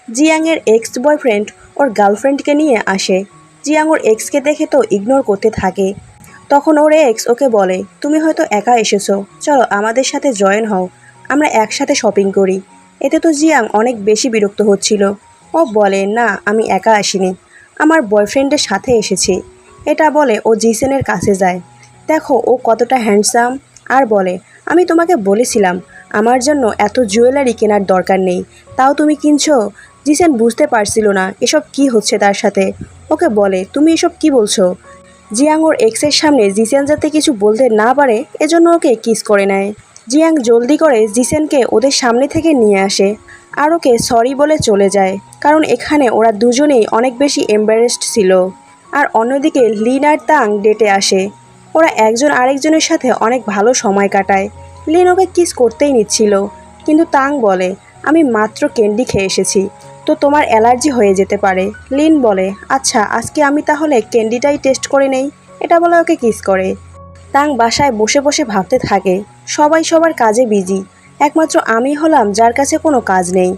জিয়াংয়ের ex boyfriend ওর গার্লফ্রেন্ডকে নিয়ে আসে। জিয়াং ওর এক্সকে দেখে তো ইগনোর করতে থাকে। তখন ওর এক্স ওকে বলে, তুমি হয়তো একা এসেছো, চলো আমাদের সাথে জয়েন হও, আমরা একসাথে শপিং করি। এতে তো জিয়াং অনেক বেশি বিরক্ত হচ্ছিল। ও বলে, না আমি একা আসিনি, আমার বয়ফ্রেন্ডের সাথে এসেছি। এটা বলে ও জিসেনের কাছে যায়। দেখো ও কতটা হ্যান্ডসাম। আর বলে, আমি তোমাকে বলেছিলাম আমার জন্য এত জুয়েলারি কেনার দরকার নেই, তাও তুমি কিনছো। জিসেন বুঝতে পারছিল না এসব কি হচ্ছে তার সাথে। ওকে বলে, তুমি এসব কি বলছো। জিয়াং ওর এক্সের সামনে জিসেন যাতে কিছু বলতে না পারে এজন্য ওকে কিস করে নেয়। জিয়াং জলদি করে জিসেনকে ওদের সামনে থেকে নিয়ে আসে আর ওকে সরি বলে চলে যায়, কারণ এখানে ওরা দুজনেই অনেক বেশি এম্বারেসড ছিল। আর অন্যদিকে লিন আর তাং ডেটে আসে। ওরা একজন আরেকজনের সাথে অনেক ভালো সময় কাটায়। লিন ওকে কিস করতেই নিচ্ছিল, কিন্তু তাং বলে, আমি মাত্র ক্যান্ডি খেয়ে এসেছি, তো তোমার অ্যালার্জি হয়ে যেতে পারে। লিন বলে, আচ্ছা আজকে আমি তাহলে ক্যান্ডিটাই টেস্ট করে নেই। এটা বলে ওকে কিস করে। তাং বাসায় বসে বসে ভাবতে থাকে, সবাই সবার কাজে বিজি, একমাত্র আমি হলাম যার কাছে কোনো কাজ নেই।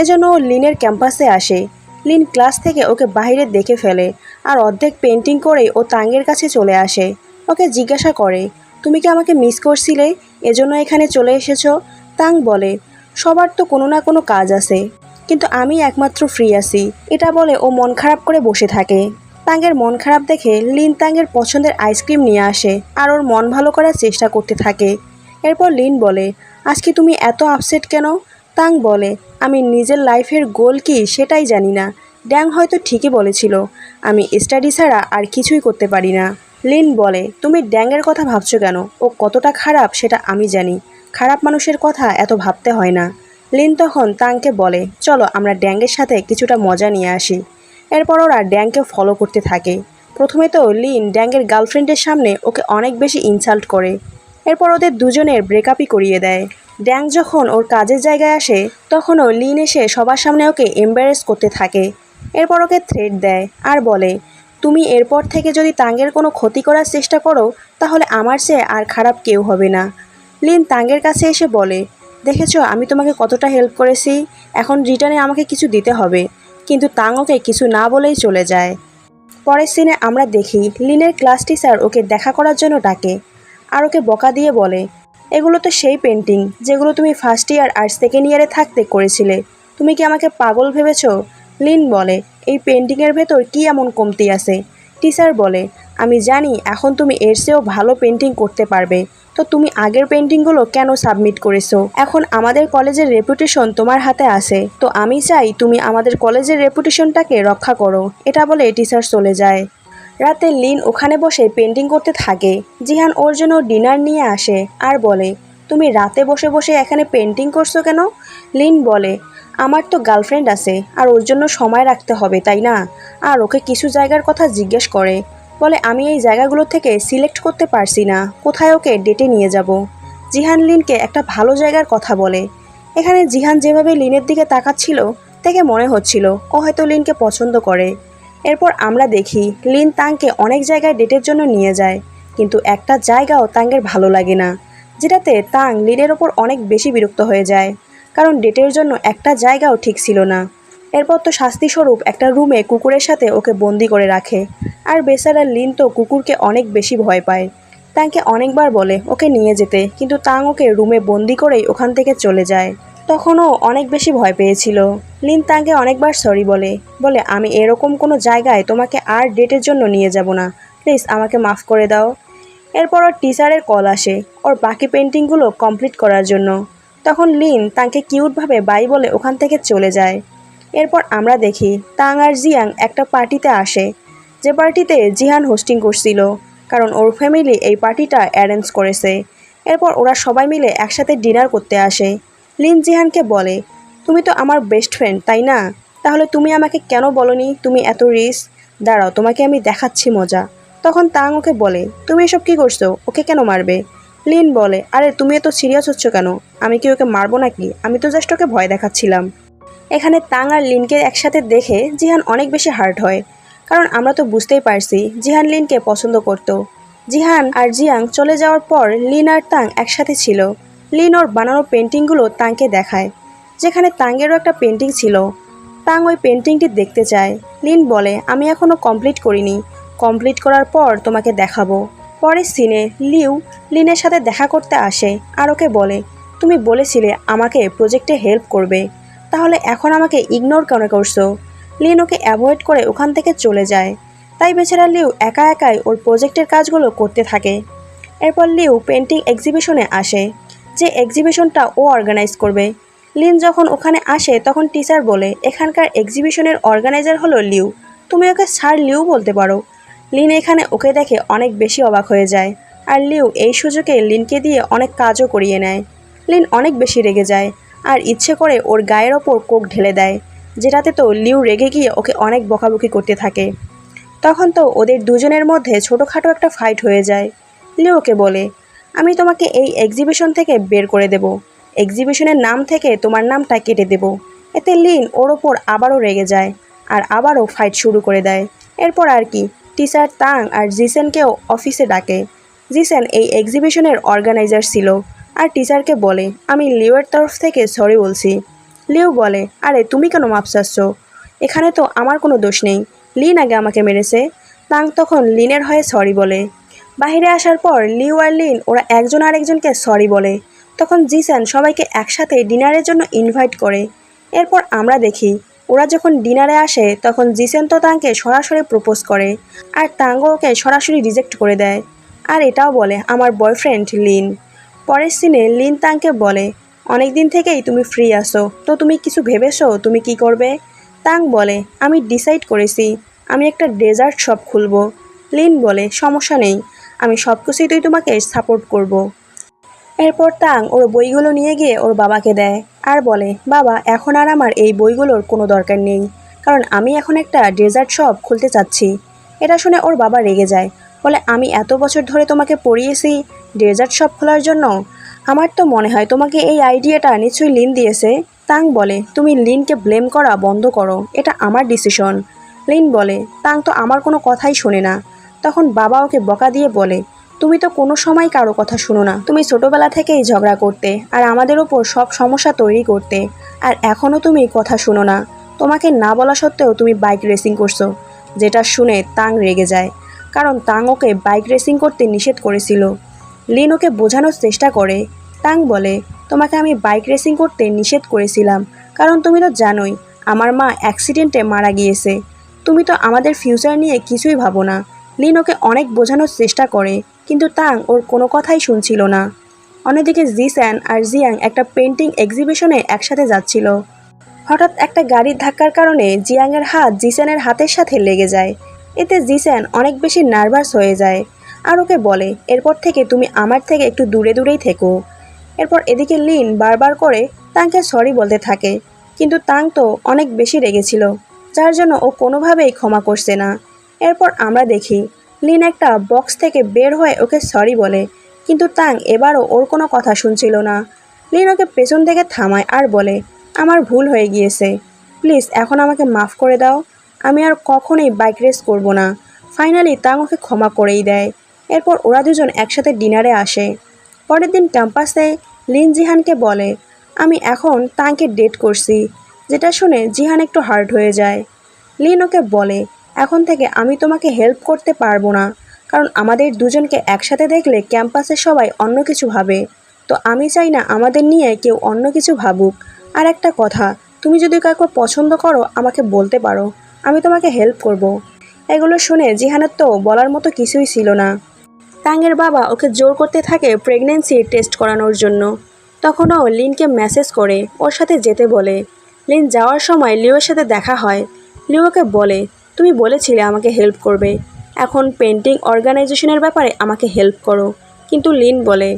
এজন্য ও লিনের ক্যাম্পাসে আসে। লিন ক্লাস থেকে ওকে বাইরে দেখে ফেলে আর অর্ধেক পেন্টিং করেই ও তাংয়ের কাছে চলে আসে। ওকে জিজ্ঞাসা করে, তুমি কি আমাকে মিস করছিলে, এজন্য এখানে চলে এসেছো? তাং বলে, সবার তো কোনো না কোনো কাজ আছে, কিন্তু আমি একমাত্র ফ্রি আছি। এটা বলে ও মন খারাপ করে বসে থাকে। তাঙ্গের মন খারাপ দেখে লিন তাঙ্গের পছন্দের আইসক্রিম নিয়ে আসে আর ওর মন ভালো করার চেষ্টা করতে থাকে। এরপর লিন বলে, আজকে তুমি এত আপসেট কেন? তাং বলে, আমি নিজের লাইফের গোল কি সেটাই জানি না। ড্যাং হয়তো ঠিকই বলেছিল, আমি স্টাডি ছাড়া আর কিছুই করতে পারি না। লিন বলে, তুমি ড্যাংয়ের কথা ভাবছো কেন? ও কতটা খারাপ সেটা আমি জানি, খারাপ মানুষের কথা এত ভাবতে হয় না। লিন তখন তাংকে বলে, চলো আমরা ড্যাংয়ের সাথে কিছুটা মজা নিয়ে আসি। এরপর ওরা ড্যাংকে ফলো করতে থাকে। প্রথমে তো লিন ড্যাংয়ের গার্লফ্রেন্ডের সামনে ওকে অনেক বেশি ইনসাল্ট করে। এরপর ওদের দুজনের ব্রেকআপই করিয়ে দেয়। ড্যাং যখন ওর কাজের জায়গায় আসে তখনও লিন এসে সবার সামনে ওকে এম্বারেস করতে থাকে। এরপর ওকে থ্রেট দেয় আর বলে, তুমি এরপর থেকে যদি তাঙ্গের কোনো ক্ষতি করার চেষ্টা করো তাহলে আমার চেয়ে আর খারাপ কেউ হবে না। লিন তাঙ্গের কাছে এসে বলে, দেখেছো আমি তোমাকে কতটা হেল্প করেছি, এখন রিটার্নে আমাকে কিছু দিতে হবে। কিন্তু তাং ওকে কিছু না বলেই চলে যায়। পরের সিনে আমরা দেখি লিনের ক্লাস টিচার ওকে দেখা করার জন্য ডাকে আর ওকে বকা দিয়ে বলে, এগুলো তো সেই পেন্টিং যেগুলো তুমি ফার্স্ট ইয়ার আর সেকেন্ড ইয়ারে থাকতে করেছিলে, তুমি কি আমাকে পাগল ভেবেছো? লিন বলে, এই পেন্টিংয়ের ভেতর কি এমন কমতি আছে? টিচার বলে, আমি জানি এখন তুমি এর চেয়েও ভালো পেন্টিং করতে পারবে, তো তুমি আগের পেন্টিংগুলো কেন সাবমিট করেছো? এখন আমাদের কলেজের রেপুটেশন তোমার হাতে আছে, তো আমি চাই তুমি আমাদের কলেজের রেপুটেশনটাকে রক্ষা করো। এটা বলে টিচার চলে যায়। রাতে লিন ওখানে বসে পেন্টিং করতে থাকে। জিহান ওর জন্য ডিনার নিয়ে আসে আর বলে, তুমি রাতে বসে বসে এখানে পেন্টিং করছো কেন? লিন বলে, আমার তো গার্লফ্রেন্ড আছে আর ওর জন্য সময় রাখতে হবে তাই না? আর ওকে কিছু জায়গার কথা জিজ্ঞেস করে, বলে আমি এই জায়গাগুলো থেকে সিলেক্ট করতে পারছি না, কোথায় ওকে ডেটে নিয়ে যাব। জিহান লিনকে একটা ভালো জায়গার কথা বলে। এখানে জিহান যেভাবে লিনের দিকে তাকাচ্ছিল দেখে মনে হচ্ছিল ও হয়তো লিনকে পছন্দ করে। এরপর আমরা দেখি লিন তাংকে অনেক জায়গায় ডেটের জন্য নিয়ে যায়, কিন্তু একটা জায়গাও তাঙ্গের ভালো লাগে না, যেটাতে তাং লিনের ওপর অনেক বেশি বিরক্ত হয়ে যায়, কারণ ডেটের জন্য একটা জায়গাও ঠিক ছিল না। এরপর তো শাস্তিস্বরূপ একটা রুমে কুকুরের সাথে ওকে বন্দি করে রাখে। আর বেচারা লিন তো কুকুরকে অনেক বেশি ভয় পায়। তাংকে অনেকবার বলে ওকে নিয়ে যেতে, কিন্তু তাং ওকে রুমে বন্দি করেই ওখান থেকে চলে যায়। তখনও অনেক বেশি ভয় পেয়েছিল। লিন তাকে অনেকবার সরি বলে, বলে আমি এরকম কোনো জায়গায় তোমাকে আর ডেটের জন্য নিয়ে যাব না, প্লিজ আমাকে মাফ করে দাও। এরপর ওর টিচারের কল আসে ওর বাকি পেন্টিংগুলো কমপ্লিট করার জন্য। তখন লিন তাকে কিউটভাবে বাই বলে ওখান থেকে চলে যায়। এরপর আমরা দেখি তাং আর জিয়াং একটা পার্টিতে আসে, যে পার্টিতে জিহান হোস্টিং করছিল, কারণ ওর ফ্যামিলি এই পার্টিটা অ্যারেঞ্জ করেছে। এরপর ওরা সবাই মিলে একসাথে ডিনার করতে আসে। লিন জিহানকে বলে, তুমি তো আমার বেস্ট ফ্রেন্ড তাই না, তাহলে তুমি আমাকে কেন বলনি তুমি এত রিস্ক? দাঁড়াও তোমাকে আমি দেখাচ্ছি মজা। তখন তাং ওকে বলে, তুমি এসব কী করছো, ওকে কেন মারবে? লিন বলে, আরে তুমি এত সিরিয়াস হচ্ছ কেন, আমি কি ওকে মারবো নাকি, আমি তো জাস্ট ওকে ভয় দেখাচ্ছিলাম। এখানে তাং আর লিনকে একসাথে দেখে জিহান অনেক বেশি হার্ট হয়, কারণ আমরা তো বুঝতেই পারছি জিহান লিনকে পছন্দ করত। জিহান আর জিয়াং চলে যাওয়ার পর লিন আর তাং একসাথে ছিল। লিন ওর বানানো পেন্টিংগুলো তাংকে দেখায়, যেখানে তাঙ্গেরও একটা পেন্টিং ছিল। তাং ওই পেন্টিংটি দেখতে চায়। লিন বলে, আমি এখনও কমপ্লিট করিনি, কমপ্লিট করার পর তোমাকে দেখাবো। পরের সিনে লিনের সাথে দেখা করতে আসে আর ওকে বলে, তুমি বলেছিলে আমাকে প্রজেক্টে হেল্প করবে, তাহলে এখন আমাকে ইগনোর কেন করছো? লিন ওকে অ্যাভয়েড করে ওখান থেকে চলে যায়। তাই বেচারা একা একাই ওর প্রজেক্টের কাজগুলো করতে থাকে। এরপর পেন্টিং এক্সিবিশনে আসে, যে এক্সিবিশনটা ও অর্গানাইজ করবে। লিন যখন ওখানে আসে তখন টিচার বলে, এখানকার এক্সিবিশনের অর্গানাইজার হলো তুমি ওকে স্যার বলতে পারো। লিন এখানে ওকে দেখে অনেক বেশি অবাক হয়ে যায়, আর এই সুযোগে লিনকে দিয়ে অনেক কাজও করিয়ে নেয়। লিন অনেক বেশি রেগে যায় আর ইচ্ছে করে ওর গায়ের ওপর কোক ঢেলে দেয়, যেটাতে তো রেগে গিয়ে ওকে অনেক বকাবকি করতে থাকে। তখন তো ওদের দুজনের মধ্যে ছোটোখাটো একটা ফাইট হয়ে যায়। ওকে বলে, আমি তোমাকে এই এক্সিবিশন থেকে বের করে দেব, এক্সিবিশনের নাম থেকে তোমার নামটা কেটে দেব। এতে লিন ওর ওপর আবারও রেগে যায় আর আবারও ফাইট শুরু করে দেয়। এরপর আর কি, টিচার তাং আর জিসেনকেও অফিসে ডাকে। জিসেন এই এক্সিবিশনের অর্গানাইজার ছিল আর টিচারকে বলে, আমি এর তরফ থেকে সরি বলছি। বলে, আরে তুমি কেন মাপ চাচ্ছ? এখানে তো আমার কোনো দোষ নেই, লিন আগে আমাকে মেরেছে। তাং তখন লিনের হয়ে সরি বলে। বাইরে আসার পর আর লিন ওরা একজন আরেকজনকে সরি বলে। তখন জিসেন সবাইকে একসাথে ডিনারের জন্য ইনভাইট করে। এরপর আমরা দেখি ওরা যখন ডিনারে আসে তখন জিসেন তো তাংকে সরাসরি প্রপোজ করে আর তাঙ্গো ওকে সরাসরি রিজেক্ট করে দেয়, আর এটাও বলে আমার বয়ফ্রেন্ড লিন। পরের সিনে লিন তাংকে বলে, অনেক দিন থেকেই তুমি ফ্রি আসো, তো তুমি কিছু ভেবেছো তুমি কি করবে? তাং বলে, আমি ডিসাইড করেছি, আমি একটা ডেজার্ট শপ খুলব। লিন বলে, সমস্যা নেই, আমি সব কিছুই তোমাকে সাপোর্ট করব। এরপর তাং ওর বইগুলো নিয়ে গিয়ে ওর বাবাকে দেয় আর বলে, বাবা এখন আর আমার এই বইগুলোর কোনো দরকার নেই, কারণ আমি এখন একটা ডেজার্ট শপ খুলতে চাচ্ছি। এটা শুনে ওর বাবা রেগে যায়, বলে, আমি এত বছর ধরে তোমাকে পড়িয়েছি ডেজার্ট শপ খোলার জন্য, আমার তো মনে হয় তোমাকে এই আইডিয়াটা নিশ্চয়ই লিন দিয়েছে। তাং বলে, তুমি লিনকে ব্লেম করা বন্ধ করো, এটা আমার ডিসিশন। লিন বলে, তাং তো আমার কোনো কথাই শোনে না। তখন বাবা ওকে বকা দিয়ে বলে, তুমি তো কোনো সময় কারো কথা শুনো না, তুমি ছোটোবেলা থেকেই ঝগড়া করতে আর আমাদের ওপর সব সমস্যা তৈরি করতে, আর এখনও তুমি কথা শুনো না। তোমাকে না বলা সত্ত্বেও তুমি বাইক রেসিং করছো। যেটা শুনে তাং রেগে যায়, কারণ তাং ওকে বাইক রেসিং করতে নিষেধ করেছিল। লিন ওকে বোঝানোর চেষ্টা করে। তাং বলে, তোমাকে আমি বাইক রেসিং করতে নিষেধ করেছিলাম কারণ তুমি তো জানোই আমার মা অ্যাক্সিডেন্টে মারা গিয়েছে, তুমি তো আমাদের ফিউচার নিয়ে কিছুই ভাবো না। লিন ওকে অনেক বোঝানোর চেষ্টা করে, কিন্তু তাং ওর কোনো কথাই শুনছিল না। অন্যদিকে জিস্যান আর জিয়াং একটা পেন্টিং এক্সিবিশনে একসাথে যাচ্ছিল। হঠাৎ একটা গাড়ির ধাক্কার কারণে জিয়াংয়ের হাত জিস্যানের হাতের সাথে লেগে যায়। এতে জিস্যান অনেক বেশি নার্ভাস হয়ে যায় আর ওকে বলে, এরপর থেকে তুমি আমার থেকে একটু দূরে দূরেই থেকো। এরপর এদিকে লিন বারবার করে তাংকে সরি বলতে থাকে, কিন্তু তাং তো অনেক বেশি রেগেছিল, যার জন্য ও কোনোভাবেই ক্ষমা করছে না। এরপর আমরা দেখি লিন একটা বক্স থেকে বের হয়ে ওকে সরি বলে, কিন্তু তাং এবারও ওর কোনো কথা শুনছিল না। লিন ওকে পেছন থেকে থামায় আর বলে, আমার ভুল হয়ে গিয়েছে, প্লিজ এখন আমাকে মাফ করে দাও, আমি আর কখনোই বাইক রেস করব না। ফাইনালি তাং ওকে ক্ষমা করেই দেয়। এরপর ওরা দুজন একসাথে ডিনারে আসে। পরের দিন ক্যাম্পাসে লিন জিহানকে বলে, আমি এখন তাংকে ডেট করছি, যেটা শুনে জিহান একটু হার্ট হয়ে যায়। লিন ওকে বলে, এখন থেকে আমি তোমাকে হেল্প করতে পারবো না, কারণ আমাদের দুজনকে একসাথে দেখলে ক্যাম্পাসের সবাই অন্য কিছু ভাবে, তো আমি চাই না আমাদের নিয়ে কেউ অন্য কিছু ভাবুক। আর একটা কথা, তুমি যদি কাউকে পছন্দ করো আমাকে বলতে পারো, আমি তোমাকে হেল্প করব। এগুলো শুনে জিহানের তো বলার মতো কিছুই ছিল না। তাংয়ের বাবা ওকে জোর করতে থাকে প্রেগনেন্সি টেস্ট করানোর জন্য। তখনও লিনকে মেসেজ করে ওর সাথে যেতে বলে। লিন যাওয়ার সময় লিওর সাথে দেখা হয়। লিওকে বলে, তুমি বলেছিলে আমাকে হেল্প করবে, এখন পেন্টিং অর্গানাইজেশনের ব্যাপারে আমাকে হেল্প করো। কিন্তু লিন বলে,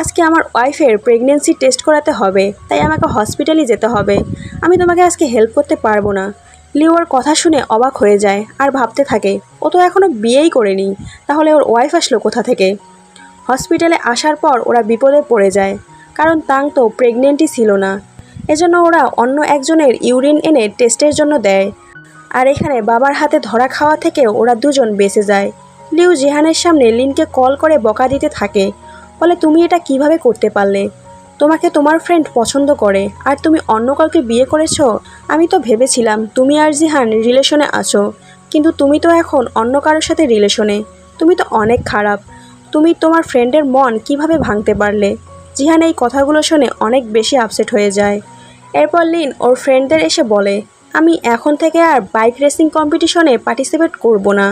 আজকে আমার ওয়াইফের প্রেগনেন্সি টেস্ট করাতে হবে, তাই আমাকে হসপিটালে যেতে হবে, আমি তোমাকে আজকে হেল্প করতে পারবো না। লিওর কথা শুনে অবাক হয়ে যায় আর ভাবতে থাকে, ও তো এখনও বিয়েই করেনি, তাহলে ওর ওয়াইফ আসলো কোথা থেকে? হসপিটালে আসার পর ওরা বিপদে পড়ে যায়, কারণ তাং তো প্রেগনেন্টই ছিল না। এজন্য ওরা অন্য একজনের ইউরিন এনে টেস্টের জন্য দেয়, আর এখানে বাবার হাতে ধরা খাওয়া থেকে ওরা দুজন বেঁচে যায়। লিউ জিহানের সামনে লিনকে কল করে বকা দিতে থাকে, বলে, তুমি এটা কিভাবে করতে পারলে? তোমাকে তোমার ফ্রেন্ড পছন্দ করে আর তুমি অন্য কাউকে বিয়ে করেছো। আমি তো ভেবেছিলাম তুমি আর জিহান রিলেশনে আছো, কিন্তু তুমি তো এখন অন্য কারোর সাথে রিলেশনে। তুমি তো অনেক খারাপ। তুমি তোমার ফ্রেন্ডের মন কিভাবে ভাঙতে পারলে? জিহান এই কথাগুলো শুনে অনেক বেশি আপসেট হয়ে যায়। এরপর লিন ওর ফ্রেন্ডদের এসে বলে, আমি এখন থেকে আর বাইক রেসিং কম্পিটিশনে পার্টিসিপেট করব না।